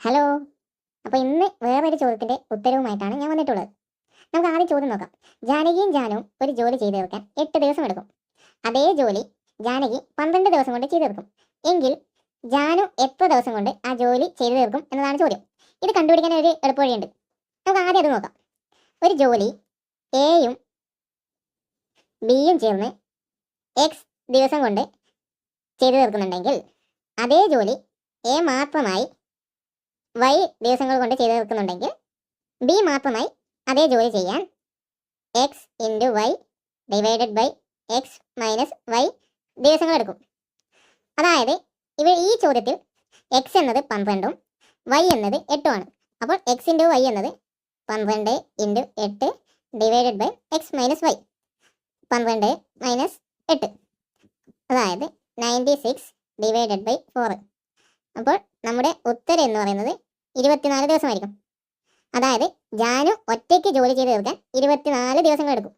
Hello. അപ്പോൾ ഇന്ന് വേറൊരു ചോദ്യത്തിൻ്റെ ഉത്തരവുമായിട്ടാണ് ഞാൻ വന്നിട്ടുള്ളത്. നമുക്ക് ആദ്യം ചോദ്യം നോക്കാം. ജാനകിയും ജാനുവും ഒരു ജോലി ചെയ്തു തീർക്കാൻ 8 ദിവസം എടുക്കും. അതേ ജോലി ജാനകി 12 ദിവസം കൊണ്ട് ചെയ്തു തീർക്കും. എങ്കിൽ ജാനു എത്ര ദിവസം കൊണ്ട് ആ ജോലി ചെയ്തു തീർക്കും എന്നതാണ് ചോദ്യം. ഇത് കണ്ടുപിടിക്കാൻ ഒരു എളുപ്പവഴിയുണ്ട്. നമുക്ക് ആദ്യം അത് നോക്കാം. ഒരു ജോലി എയും ബിയും ചേർന്ന് എക്സ് ദിവസം കൊണ്ട് ചെയ്തു തീർക്കുന്നുണ്ടെങ്കിൽ അതേ ജോലി എ മാത്രമായി വൈ ദിവസങ്ങൾ കൊണ്ട് ചെയ്തു തീർക്കുന്നുണ്ടെങ്കിൽ ബി മാത്രമായി അതേ ജോലി ചെയ്യാൻ x into y divided by x minus y ദിവസങ്ങൾ എടുക്കും. അതായത് ഈ ചോദ്യത്തിൽ എക്സ് എന്നത് 12ഉം വൈ എന്നത് 8ഉമാണ്. അപ്പോൾ എക്സ് ഇൻറ്റു വൈ എന്നത് 12 into 8 divided by x minus y. 12 minus 8 അതായത് 96 ഡിവൈഡഡ് ബൈ 4. അപ്പോൾ നമ്മുടെ ഉത്തരം എന്ന് പറയുന്നത് 24 ദിവസമായിരിക്കും. അതായത് ജാനു ഒറ്റയ്ക്ക് ജോലി ചെയ്ത് തീർക്കാൻ 24 ദിവസങ്ങൾ എടുക്കും.